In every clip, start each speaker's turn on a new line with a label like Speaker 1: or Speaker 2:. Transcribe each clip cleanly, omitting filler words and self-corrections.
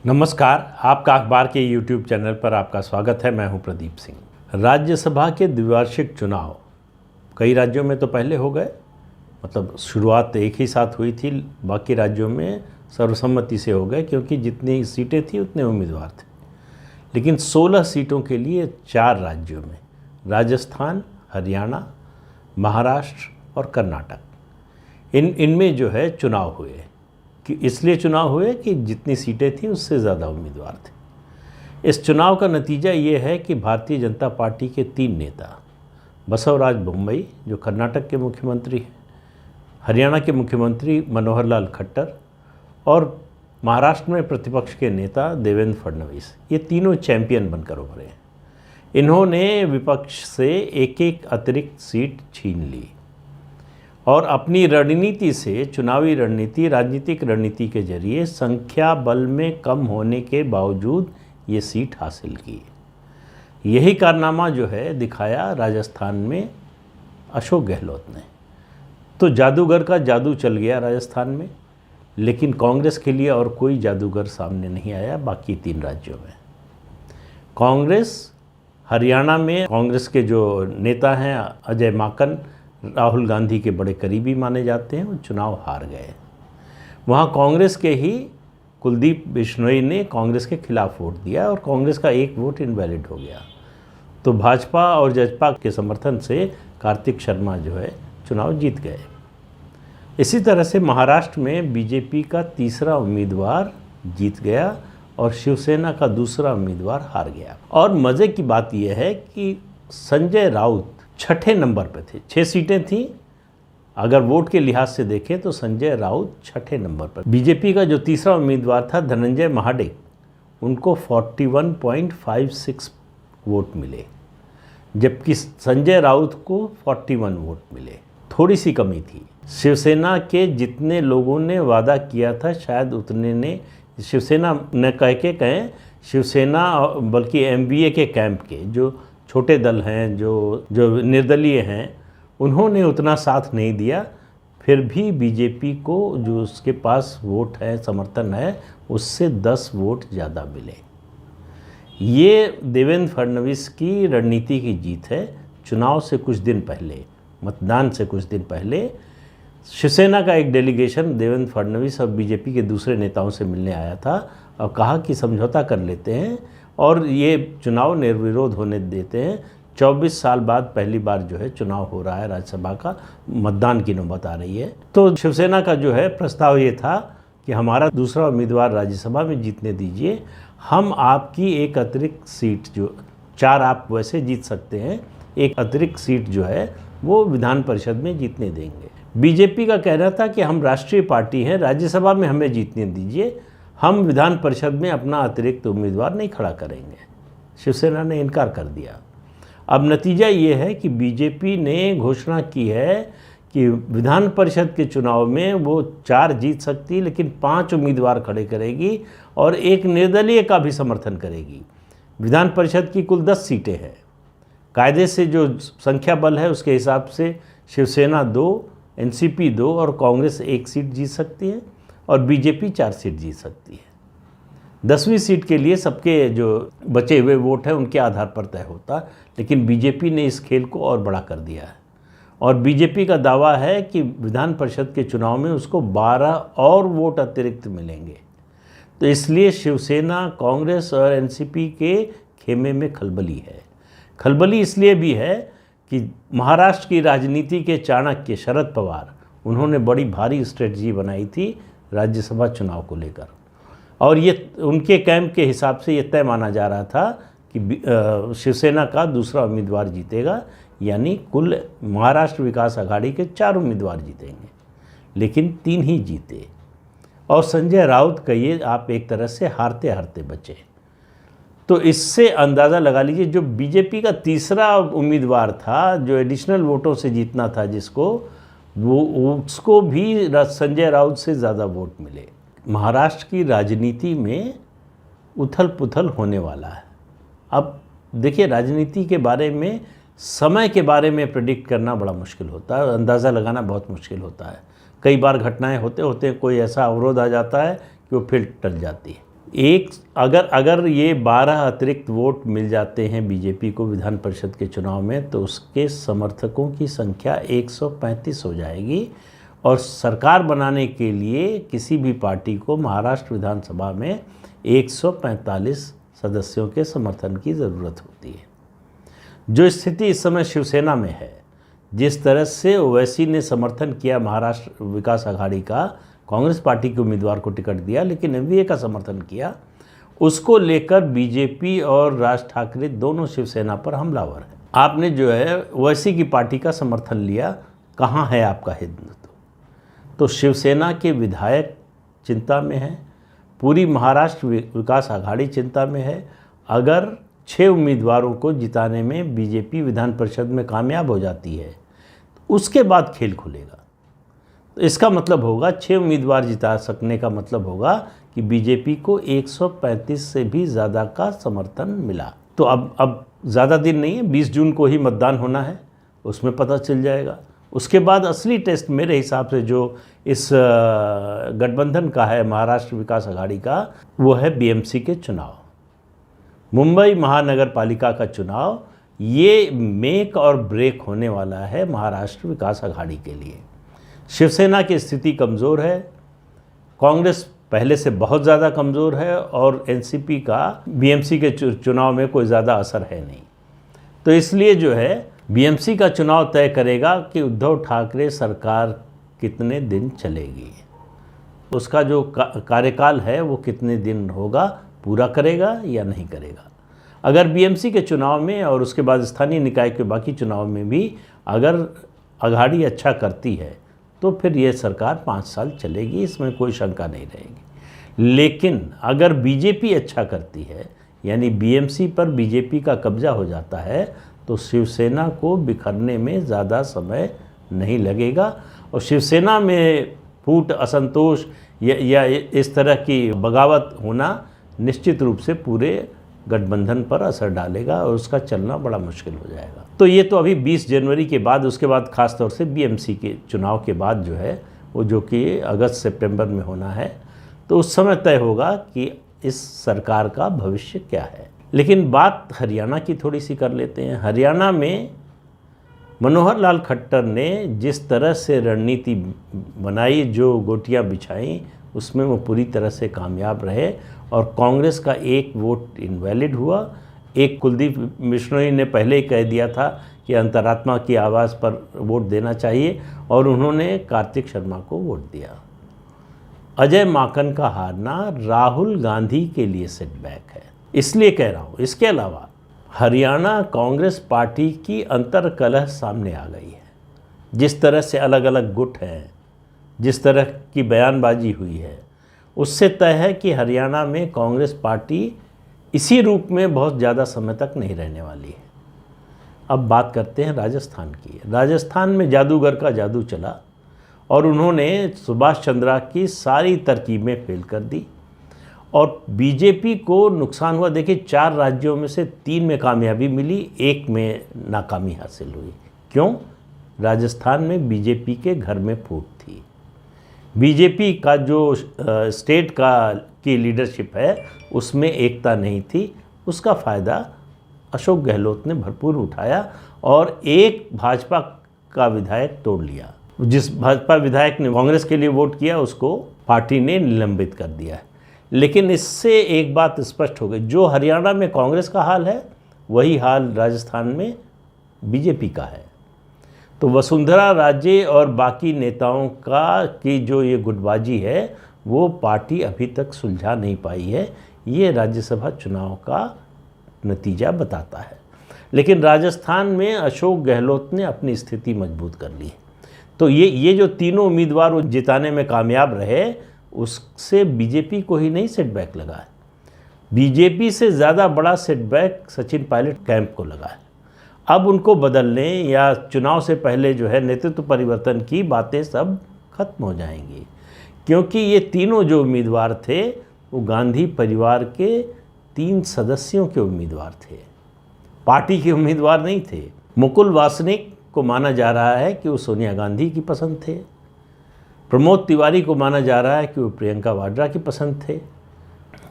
Speaker 1: नमस्कार, आपका अखबार के YouTube चैनल पर आपका स्वागत है। मैं हूं प्रदीप सिंह। राज्यसभा के द्विवार्षिक चुनाव कई राज्यों में तो पहले हो गए, मतलब शुरुआत एक ही साथ हुई थी, बाकी राज्यों में सर्वसम्मति से हो गए क्योंकि जितनी सीटें थी उतने उम्मीदवार थे। लेकिन 16 सीटों के लिए 4 राज्यों में राजस्थान, हरियाणा, महाराष्ट्र और कर्नाटक इनमें जो है चुनाव हुए कि इसलिए चुनाव हुए कि जितनी सीटें थी उससे ज़्यादा उम्मीदवार थे। इस चुनाव का नतीजा ये है कि भारतीय जनता पार्टी के 3 नेता बसवराज बोम्मई जो कर्नाटक के मुख्यमंत्री हैं, हरियाणा के मुख्यमंत्री मनोहर लाल खट्टर और महाराष्ट्र में प्रतिपक्ष के नेता देवेंद्र फडणवीस, ये तीनों चैंपियन बनकर उभरे हैं। इन्होंने विपक्ष से एक अतिरिक्त सीट छीन ली और अपनी रणनीति से, चुनावी रणनीति, राजनीतिक रणनीति के जरिए संख्या बल में कम होने के बावजूद ये सीट हासिल की। यही कारनामा जो है दिखाया राजस्थान में अशोक गहलोत ने। तो जादूगर का जादू चल गया राजस्थान में, लेकिन कांग्रेस के लिए और कोई जादूगर सामने नहीं आया बाकी 3 राज्यों में। कांग्रेस हरियाणा में कांग्रेस के जो नेता हैं अजय माकन, राहुल गांधी के बड़े करीबी माने जाते हैं, वो चुनाव हार गए। वहाँ कांग्रेस के ही कुलदीप बिश्नोई ने कांग्रेस के खिलाफ वोट दिया और कांग्रेस का एक वोट इनवैलिड हो गया। तो भाजपा और जजपा के समर्थन से कार्तिक शर्मा जो है चुनाव जीत गए। इसी तरह से महाराष्ट्र में बीजेपी का तीसरा उम्मीदवार जीत गया और शिवसेना का दूसरा उम्मीदवार हार गया। और मज़े की बात यह है कि संजय राउत 6ठे नंबर पे थे। 6 सीटें थीं, अगर वोट के लिहाज से देखें तो संजय राउत 6ठे नंबर पर। बीजेपी का जो तीसरा उम्मीदवार था धनंजय महाडिक, उनको 41.56 वोट मिले, जबकि संजय राउत को 41 वोट मिले। थोड़ी सी कमी थी। शिवसेना के जितने लोगों ने वादा किया था शायद उतने ने, शिवसेना न कहें शिवसेना बल्कि MVA के कैंप के जो छोटे दल हैं, जो निर्दलीय हैं, उन्होंने उतना साथ नहीं दिया। फिर भी बीजेपी को जो उसके पास वोट है, समर्थन है, उससे 10 वोट ज़्यादा मिले। ये देवेंद्र फडणवीस की रणनीति की जीत है। चुनाव से कुछ दिन पहले, मतदान से कुछ दिन पहले, शिवसेना का एक डेलीगेशन देवेंद्र फडणवीस और बीजेपी के दूसरे नेताओं से मिलने आया था और कहा कि समझौता कर लेते हैं और ये चुनाव निर्विरोध होने देते हैं। 24 साल बाद पहली बार जो है चुनाव हो रहा है, राज्यसभा का मतदान की नौबत आ रही है। तो शिवसेना का जो है प्रस्ताव ये था कि हमारा दूसरा उम्मीदवार राज्यसभा में जीतने दीजिए, हम आपकी एक अतिरिक्त सीट, जो 4 आप वैसे जीत सकते हैं, एक अतिरिक्त सीट जो है वो विधान परिषद में जीतने देंगे। बीजेपी का कहना था कि हम राष्ट्रीय पार्टी हैं, राज्यसभा में हमें जीतने दीजिए, हम विधान परिषद में अपना अतिरिक्त उम्मीदवार नहीं खड़ा करेंगे। शिवसेना ने इनकार कर दिया। अब नतीजा ये है कि बीजेपी ने घोषणा की है कि विधान परिषद के चुनाव में वो 4 जीत सकती, लेकिन 5 उम्मीदवार खड़े करेगी और एक निर्दलीय का भी समर्थन करेगी। विधान परिषद की कुल 10 सीटें हैं। कायदे से जो संख्या बल है उसके हिसाब से शिवसेना 2, NCP 2 और कांग्रेस 1 सीट जीत सकती है और बीजेपी 4 सीट जीत सकती है। 10वीं सीट के लिए सबके जो बचे हुए वोट हैं उनके आधार पर तय होता, लेकिन बीजेपी ने इस खेल को और बड़ा कर दिया है और बीजेपी का दावा है कि विधान परिषद के चुनाव में उसको 12 और वोट अतिरिक्त मिलेंगे। तो इसलिए शिवसेना, कांग्रेस और NCP के खेमे में खलबली है। खलबली इसलिए भी है कि महाराष्ट्र की राजनीति के चाणक्य शरद पवार, उन्होंने बड़ी भारी स्ट्रेटजी बनाई थी राज्यसभा चुनाव को लेकर और ये उनके कैंप के हिसाब से ये तय माना जा रहा था कि शिवसेना का दूसरा उम्मीदवार जीतेगा, यानी कुल महाराष्ट्र विकास आघाड़ी के 4 उम्मीदवार जीतेंगे, लेकिन 3 ही जीते और संजय राउत कहिए आप एक तरह से हारते हारते बचे। तो इससे अंदाज़ा लगा लीजिए जो बीजेपी का तीसरा उम्मीदवार था, जो एडिशनल वोटों से जीतना था जिसको, वो उसको भी संजय राउत से ज़्यादा वोट मिले। महाराष्ट्र की राजनीति में उथल पुथल होने वाला है। अब देखिए, राजनीति के बारे में, समय के बारे में प्रेडिक्ट करना बड़ा मुश्किल होता है, अंदाज़ा लगाना बहुत मुश्किल होता है। कई बार घटनाएं होते होते कोई ऐसा अवरोध आ जाता है कि वो फिर टल जाती है। एक अगर ये 12 अतिरिक्त वोट मिल जाते हैं बीजेपी को विधान परिषद के चुनाव में, तो उसके समर्थकों की संख्या 135 हो जाएगी और सरकार बनाने के लिए किसी भी पार्टी को महाराष्ट्र विधानसभा में 145 सदस्यों के समर्थन की ज़रूरत होती है। जो स्थिति इस समय शिवसेना में है, जिस तरह से ओवैसी ने समर्थन किया महाराष्ट्र विकास आघाड़ी का, कांग्रेस पार्टी के उम्मीदवार को टिकट दिया लेकिन एनडीए का समर्थन किया, उसको लेकर बीजेपी और राज ठाकरे दोनों शिवसेना पर हमलावर हैं। आपने जो है ओवैसी की पार्टी का समर्थन लिया, कहाँ है आपका हिंदुत्व? तो शिवसेना के विधायक चिंता में हैं, पूरी महाराष्ट्र विकास आघाड़ी चिंता में है। अगर 6 उम्मीदवारों को जिताने में बीजेपी विधान परिषद में कामयाब हो जाती है, तो उसके बाद खेल खुलेगा। तो इसका मतलब होगा 6 उम्मीदवार जिता सकने का मतलब होगा कि बीजेपी को 135 से भी ज़्यादा का समर्थन मिला। तो अब ज़्यादा दिन नहीं है, 20 जून को ही मतदान होना है, उसमें पता चल जाएगा। उसके बाद असली टेस्ट मेरे हिसाब से जो इस गठबंधन का है महाराष्ट्र विकास आघाड़ी का, वो है बीएमसी के चुनाव, मुंबई महानगर पालिका का चुनाव। ये मेक और ब्रेक होने वाला है महाराष्ट्र विकास आघाड़ी के लिए। शिवसेना की स्थिति कमज़ोर है, कांग्रेस पहले से बहुत ज़्यादा कमज़ोर है और एनसीपी का बीएमसी के चुनाव में कोई ज़्यादा असर है नहीं। तो इसलिए जो है बीएमसी का चुनाव तय करेगा कि उद्धव ठाकरे सरकार कितने दिन चलेगी, उसका जो कार्यकाल है वो कितने दिन होगा, पूरा करेगा या नहीं करेगा। अगर बीएमसी के चुनाव में और उसके बाद स्थानीय निकाय के बाकी चुनाव में भी अगर आघाड़ी अच्छा करती है तो फिर ये सरकार 5 साल चलेगी, इसमें कोई शंका नहीं रहेगी। लेकिन अगर बीजेपी अच्छा करती है, यानी बीएमसी पर बीजेपी का कब्जा हो जाता है, तो शिवसेना को बिखरने में ज़्यादा समय नहीं लगेगा और शिवसेना में फूट, असंतोष या इस तरह की बगावत होना निश्चित रूप से पूरे गठबंधन पर असर डालेगा और उसका चलना बड़ा मुश्किल हो जाएगा। तो ये तो अभी 20 जनवरी के बाद, उसके बाद ख़ास तौर से बीएमसी के चुनाव के बाद जो है वो, जो कि अगस्त सितंबर में होना है, तो उस समय तय होगा कि इस सरकार का भविष्य क्या है। लेकिन बात हरियाणा की थोड़ी सी कर लेते हैं। हरियाणा में मनोहर लाल खट्टर ने जिस तरह से रणनीति बनाई, जो गोटियां बिछाई, उसमें वो पूरी तरह से कामयाब रहे और कांग्रेस का एक वोट इनवैलिड हुआ। एक कुलदीप बिश्नोई ने पहले ही कह दिया था कि अंतरात्मा की आवाज़ पर वोट देना चाहिए और उन्होंने कार्तिक शर्मा को वोट दिया। अजय माकन का हारना राहुल गांधी के लिए सेटबैक है, इसलिए कह रहा हूँ। इसके अलावा हरियाणा कांग्रेस पार्टी की अंतर्कलह सामने आ गई है। जिस तरह से अलग अलग गुट हैं, जिस तरह की बयानबाजी हुई है, उससे तय है कि हरियाणा में कांग्रेस पार्टी इसी रूप में बहुत ज़्यादा समय तक नहीं रहने वाली है। अब बात करते हैं राजस्थान की। राजस्थान में जादूगर का जादू चला और उन्होंने सुभाष चंद्रा की सारी तरकीबें फेल कर दी और बीजेपी को नुकसान हुआ। देखिए, 4 राज्यों में से 3 में कामयाबी मिली, 1 में नाकामी हासिल हुई। क्यों? राजस्थान में बीजेपी के घर में फूट थी। बीजेपी का जो स्टेट की लीडरशिप है उसमें एकता नहीं थी। उसका फ़ायदा अशोक गहलोत ने भरपूर उठाया और एक भाजपा का विधायक तोड़ लिया। जिस भाजपा विधायक ने कांग्रेस के लिए वोट किया उसको पार्टी ने निलंबित कर दिया है। लेकिन इससे एक बात स्पष्ट हो गई, जो हरियाणा में कांग्रेस का हाल है वही हाल राजस्थान में बीजेपी का है। तो वसुंधरा राजे और बाकी नेताओं की जो ये गुटबाजी है वो पार्टी अभी तक सुलझा नहीं पाई है। ये राज्यसभा चुनाव का नतीजा बताता है। लेकिन राजस्थान में अशोक गहलोत ने अपनी स्थिति मजबूत कर ली। तो ये जो तीनों उम्मीदवार वो जिताने में कामयाब रहे, उससे बीजेपी को ही नहीं सेटबैक लगा है। बीजेपी से ज़्यादा बड़ा सेटबैक सचिन पायलट कैंप को लगा है। अब उनको बदलने या चुनाव से पहले जो है नेतृत्व परिवर्तन की बातें सब खत्म हो जाएंगी, क्योंकि ये तीनों जो उम्मीदवार थे वो गांधी परिवार के 3 सदस्यों के उम्मीदवार थे, पार्टी के उम्मीदवार नहीं थे। मुकुल वासनिक को माना जा रहा है कि वो सोनिया गांधी की पसंद थे। प्रमोद तिवारी को माना जा रहा है कि वो प्रियंका वाड्रा की पसंद थे।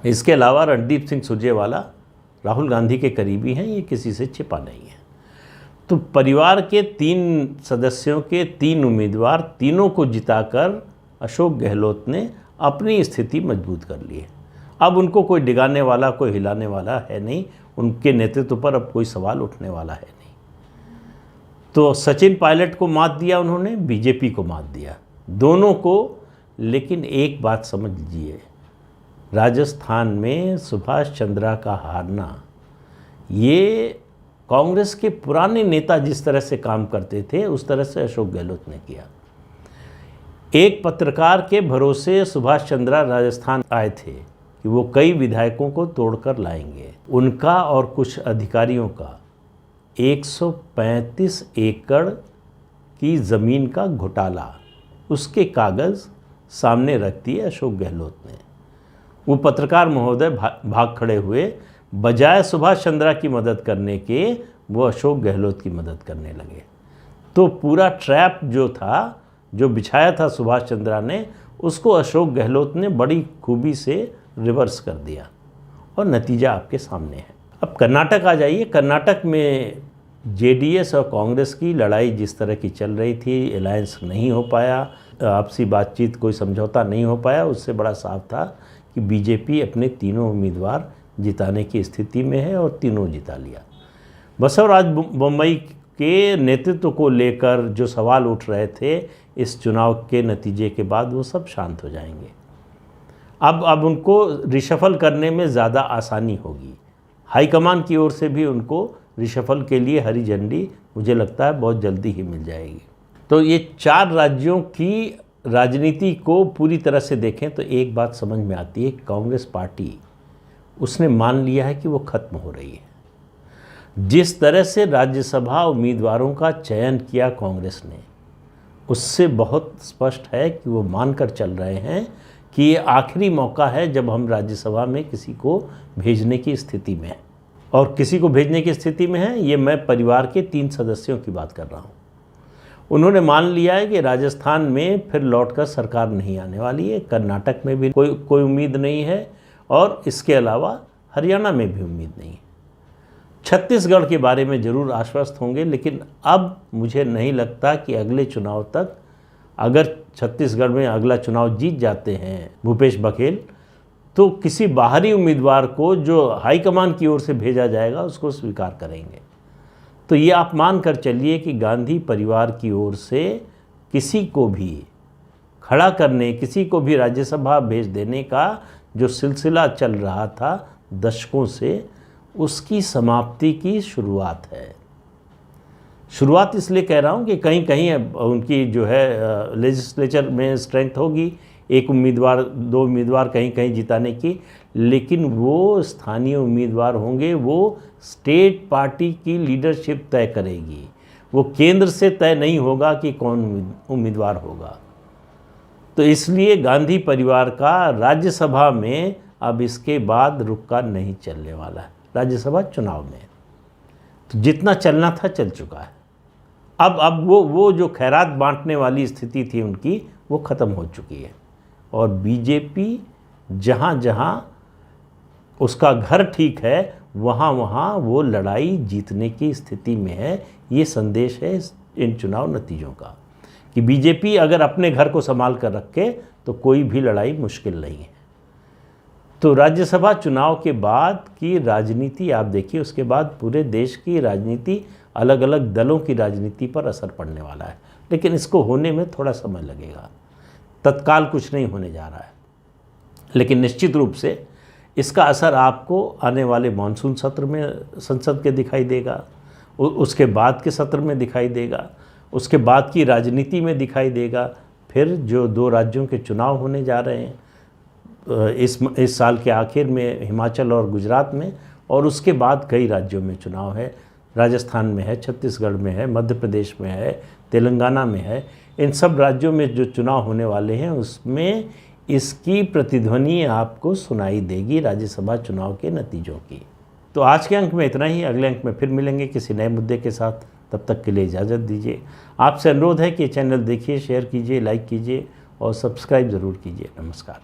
Speaker 1: इसके अलावा रणदीप सिंह सुरजेवाला राहुल गांधी के करीबी हैं, ये किसी से छिपा नहीं है। तो परिवार के 3 सदस्यों के 3 उम्मीदवार, तीनों को जिताकर अशोक गहलोत ने अपनी स्थिति मजबूत कर ली है। अब उनको कोई डिगाने वाला, कोई हिलाने वाला है नहीं, उनके नेतृत्व पर अब कोई सवाल उठने वाला है नहीं। तो सचिन पायलट को मात दिया उन्होंने, बीजेपी को मात दिया, दोनों को। लेकिन एक बात समझ लीजिए, राजस्थान में सुभाष चंद्रा का हारना, ये कांग्रेस के पुराने नेता जिस तरह से काम करते थे उस तरह से अशोक गहलोत ने किया। एक पत्रकार के भरोसे सुभाष चंद्रा राजस्थान आए थे कि वो कई विधायकों को तोड़कर लाएंगे। उनका और कुछ अधिकारियों का 135 एकड़ की ज़मीन का घोटाला, उसके कागज़ सामने रख दिए अशोक गहलोत ने। वो पत्रकार महोदय भाग खड़े हुए, बजाय सुभाष चंद्रा की मदद करने के वो अशोक गहलोत की मदद करने लगे। तो पूरा ट्रैप जो था, जो बिछाया था सुभाष चंद्रा ने, उसको अशोक गहलोत ने बड़ी खूबी से रिवर्स कर दिया और नतीजा आपके सामने है। अब कर्नाटक आ जाइए। कर्नाटक में जेडीएस और कांग्रेस की लड़ाई जिस तरह की चल रही थी, अलायंस नहीं हो पाया, आपसी बातचीत, कोई समझौता नहीं हो पाया, उससे बड़ा साफ था कि बीजेपी अपने तीनों उम्मीदवार जिताने की स्थिति में है और तीनों जिता लिया। बसवराज बोम्मई के नेतृत्व को लेकर जो सवाल उठ रहे थे इस चुनाव के नतीजे के बाद, वो सब शांत हो जाएंगे। अब उनको रिशफल करने में ज़्यादा आसानी होगी। हाईकमान की ओर से भी उनको रिशफल के लिए हरी झंडी मुझे लगता है बहुत जल्दी ही मिल जाएगी। तो ये 4 राज्यों की राजनीति को पूरी तरह से देखें तो एक बात समझ में आती है, कांग्रेस पार्टी उसने मान लिया है कि वो ख़त्म हो रही है। जिस तरह से राज्यसभा उम्मीदवारों का चयन किया कांग्रेस ने, उससे बहुत स्पष्ट है कि वो मानकर चल रहे हैं कि ये आखिरी मौका है जब हम राज्यसभा में किसी को भेजने की स्थिति में हैं। और किसी को भेजने की स्थिति में है, ये मैं परिवार के 3 सदस्यों की बात कर रहा हूँ। उन्होंने मान लिया है कि राजस्थान में फिर लौटकर सरकार नहीं आने वाली है, कर्नाटक में भी कोई उम्मीद नहीं है, और इसके अलावा हरियाणा में भी उम्मीद नहीं है। छत्तीसगढ़ के बारे में ज़रूर आश्वस्त होंगे, लेकिन अब मुझे नहीं लगता कि अगले चुनाव तक, अगर छत्तीसगढ़ में अगला चुनाव जीत जाते हैं भूपेश बघेल, तो किसी बाहरी उम्मीदवार को जो हाईकमान की ओर से भेजा जाएगा उसको स्वीकार करेंगे। तो ये आप मान कर चलिए कि गांधी परिवार की ओर से किसी को भी खड़ा करने, किसी को भी राज्यसभा भेज देने का जो सिलसिला चल रहा था दशकों से, उसकी समाप्ति की शुरुआत है। शुरुआत इसलिए कह रहा हूँ कि कहीं कहीं उनकी जो है लेजिस्लेचर में स्ट्रेंथ होगी, 1 उम्मीदवार 2 उम्मीदवार कहीं कहीं जिताने की, लेकिन वो स्थानीय उम्मीदवार होंगे, वो स्टेट पार्टी की लीडरशिप तय करेगी, वो केंद्र से तय नहीं होगा कि कौन उम्मीदवार होगा। तो इसलिए गांधी परिवार का राज्यसभा में अब इसके बाद रुका नहीं चलने वाला है। राज्यसभा चुनाव में तो जितना चलना था चल चुका है। अब वो जो खैरात बांटने वाली स्थिति थी उनकी, वो ख़त्म हो चुकी है। और बीजेपी जहाँ जहाँ उसका घर ठीक है, वहाँ वहाँ वो लड़ाई जीतने की स्थिति में है। ये संदेश है इन चुनाव नतीजों का कि बीजेपी अगर अपने घर को संभाल कर रखे तो कोई भी लड़ाई मुश्किल नहीं है। तो राज्यसभा चुनाव के बाद की राजनीति आप देखिए, उसके बाद पूरे देश की राजनीति, अलग अलग दलों की राजनीति पर असर पड़ने वाला है। लेकिन इसको होने में थोड़ा समय लगेगा, तत्काल कुछ नहीं होने जा रहा है। लेकिन निश्चित रूप से इसका असर आपको आने वाले मानसून सत्र में संसद के दिखाई देगा, उसके बाद के सत्र में दिखाई देगा, उसके बाद की राजनीति में दिखाई देगा। फिर जो 2 राज्यों के चुनाव होने जा रहे हैं इस साल के आखिर में, हिमाचल और गुजरात में, और उसके बाद कई राज्यों में चुनाव है। राजस्थान में है, छत्तीसगढ़ में है, मध्य प्रदेश में है, तेलंगाना में है। इन सब राज्यों में जो चुनाव होने वाले हैं उसमें इसकी प्रतिध्वनि आपको सुनाई देगी राज्यसभा चुनाव के नतीजों की। तो आज के अंक में इतना ही। अगले अंक में फिर मिलेंगे किसी नए मुद्दे के साथ। तब तक के लिए इजाज़त दीजिए। आपसे अनुरोध है कि चैनल देखिए, शेयर कीजिए, लाइक कीजिए और सब्सक्राइब ज़रूर कीजिए। नमस्कार।